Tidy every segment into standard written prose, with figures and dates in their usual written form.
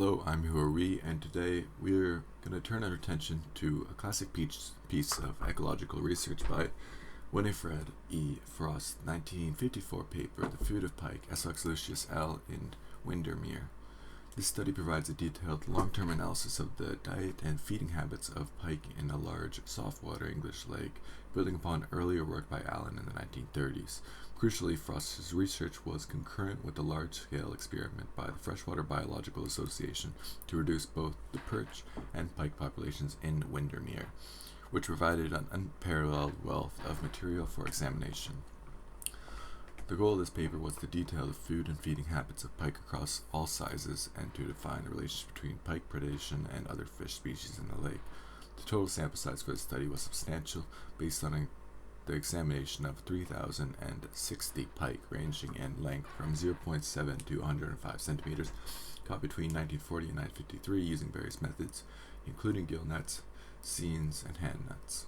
Hello, I'm Who Are We, and today we're going to turn our attention to a classic piece of ecological research by Winifred E. Frost's 1954 paper, The Food of Pike, Esox Lucius L. in Windermere. This study provides a detailed long-term analysis of the diet and feeding habits of pike in a large saltwater English lake, building upon earlier work by Allen in the 1930s. Crucially, Frost's research was concurrent with a large-scale experiment by the Freshwater Biological Association to reduce both the perch and pike populations in Windermere, which provided an unparalleled wealth of material for examination. The goal of this paper was to detail the food and feeding habits of pike across all sizes and to define the relationship between pike predation and other fish species in the lake. The total sample size for the study was substantial, based on the examination of 3,060 pike ranging in length from 0.7 to 105 centimeters, caught between 1940 and 1953 using various methods, including gill nets, seines, and hand nets.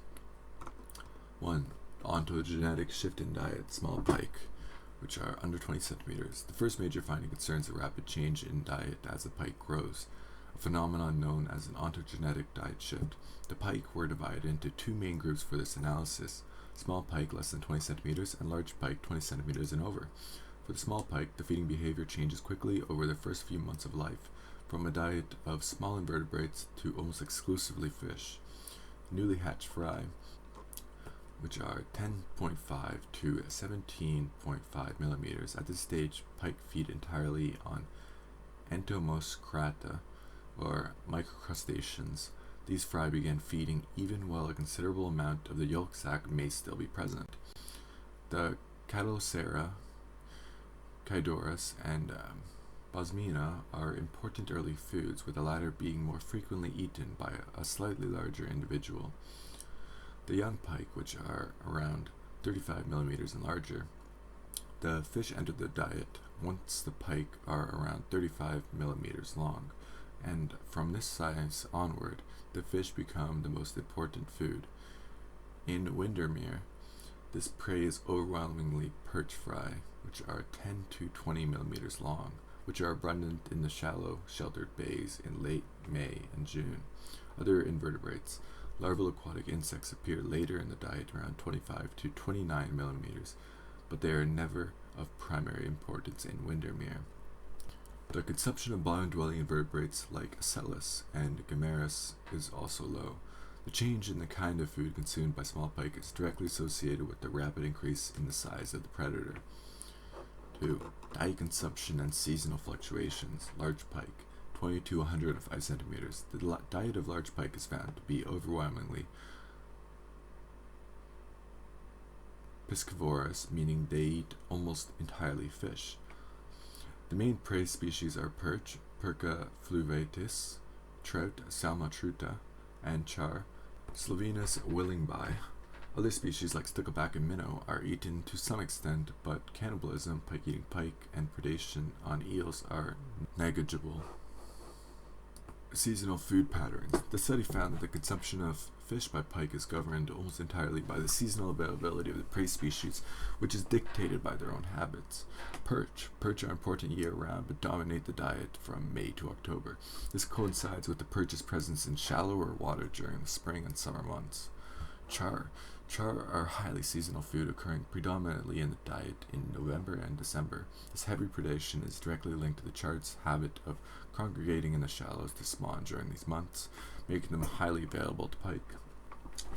1. Ontogenetic shift in diet, small pike, which are under 20 centimeters. The first major finding concerns a rapid change in diet as the pike grows, a phenomenon known as an ontogenetic diet shift. The pike were divided into two main groups for this analysis: small pike less than 20 centimeters and large pike 20 centimeters and over. For the small pike, the feeding behavior changes quickly over their first few months of life, from a diet of small invertebrates to almost exclusively fish. Newly hatched fry, which are 10.5 to 17.5 millimeters. At this stage, pike feed entirely on entomoscrata, or microcrustaceans. These fry begin feeding even while a considerable amount of the yolk sac may still be present. The Catocera, Chaidoris, and Bosmina are important early foods, with the latter being more frequently eaten by a slightly larger individual. The young pike, which are around 35 millimeters and larger, the fish enter the diet once the pike are around 35 millimeters long, and from this size onward, the fish become the most important food. In Windermere, this prey is overwhelmingly perch fry, which are 10 to 20 millimeters long, which are abundant in the shallow, sheltered bays in late May and June. Other invertebrates, larval aquatic insects, appear later in the diet around 25 to 29 millimeters, but they are never of primary importance in Windermere. The consumption of bottom-dwelling invertebrates like Acellus and Gammarus is also low. The change in the kind of food consumed by small pike is directly associated with the rapid increase in the size of the predator. 2. Diet consumption and seasonal fluctuations. Large pike, 20 to 105 centimeters. The diet of large pike is found to be overwhelmingly piscivorous, meaning they eat almost entirely fish. The main prey species are perch, Perca fluvatis, trout, Salma truta, and char, Slovenus willingbi. Other species like stickleback and minnow are eaten to some extent, but cannibalism, pike eating pike, and predation on eels are negligible. Seasonal food patterns. The study found that the consumption of fish by pike is governed almost entirely by the seasonal availability of the prey species, which is dictated by their own habits. Perch are important year-round, but dominate the diet from May to October. This coincides with the perch's presence in shallower water during the spring and summer months. Char are highly seasonal food, occurring predominantly in the diet in November and December. This heavy predation is directly linked to the char's habit of congregating in the shallows to spawn during these months, making them highly available to pike.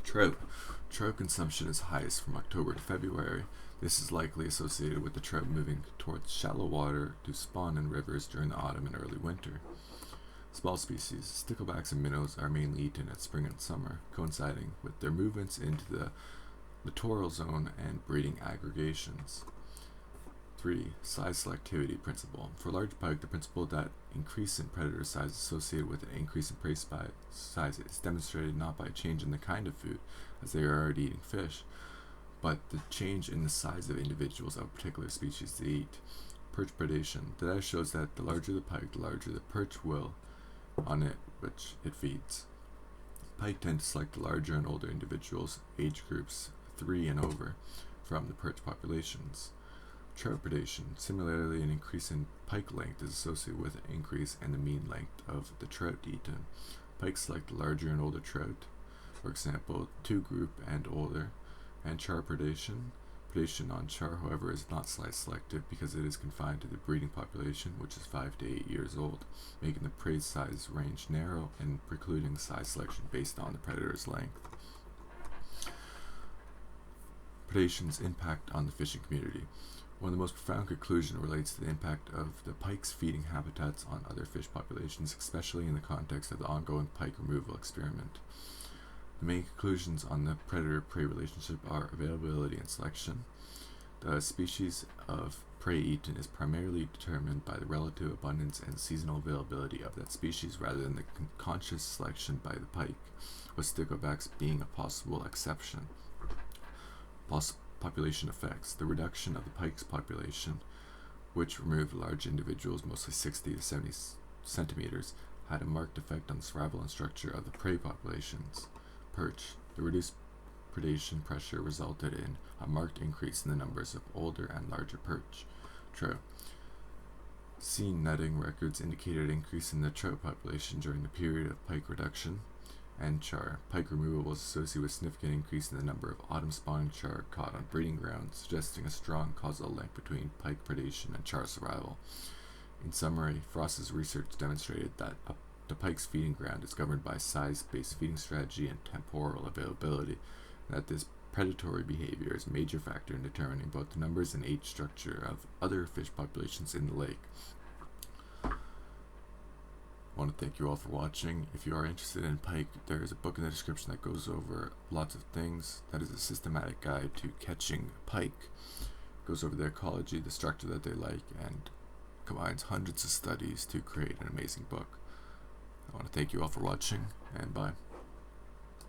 Trout consumption is highest from October to February. This is likely associated with the trout moving towards shallow water to spawn in rivers during the autumn and early winter. Small species, sticklebacks and minnows, are mainly eaten at spring and summer, coinciding with their movements into the littoral zone and breeding aggregations. 3. Size selectivity principle. For large pike, the principle that increase in predator size is associated with an increase in prey size is demonstrated not by a change in the kind of food, as they are already eating fish, but the change in the size of individuals of a particular species they eat. Perch predation. The data shows that the larger the pike, the larger the perch will on it which it feeds. Pike tend to select larger and older individuals, age groups 3 and over, from the perch populations. Trout predation. Similarly, an increase in pike length is associated with an increase in the mean length of the trout eaten. Pikes select larger and older trout, for example, 2 group and older. And char predation. Predation on char, however, is not size selective because it is confined to the breeding population, which is 5 to 8 years old, making the prey size range narrow and precluding size selection based on the predator's length. Predation's impact on the fishing community. One of the most profound conclusions relates to the impact of the pike's feeding habitats on other fish populations, especially in the context of the ongoing pike removal experiment. The main conclusions on the predator-prey relationship are availability and selection. The species of prey eaten is primarily determined by the relative abundance and seasonal availability of that species rather than the conscious selection by the pike, with sticklebacks being a possible exception. Population effects. The reduction of the pike's population, which removed large individuals, mostly 60 to 70 centimeters, had a marked effect on the survival and structure of the prey populations. Perch. The reduced predation pressure resulted in a marked increase in the numbers of older and larger perch. Trout. Scene netting records indicated an increase in the trout population during the period of pike reduction. And char. Pike removal was associated with a significant increase in the number of autumn spawning char caught on breeding grounds, suggesting a strong causal link between pike predation and char survival. In summary, Frost's research demonstrated that the pike's feeding ground is governed by size-based feeding strategy and temporal availability, and that this predatory behavior is a major factor in determining both the numbers and age structure of other fish populations in the lake. I want to thank you all for watching. If you are interested in pike, there is a book in the description that goes over lots of things. That is a systematic guide to catching pike. It goes over their ecology, the structure that they like, and combines hundreds of studies to create an amazing book. I want to thank you all for watching, and bye.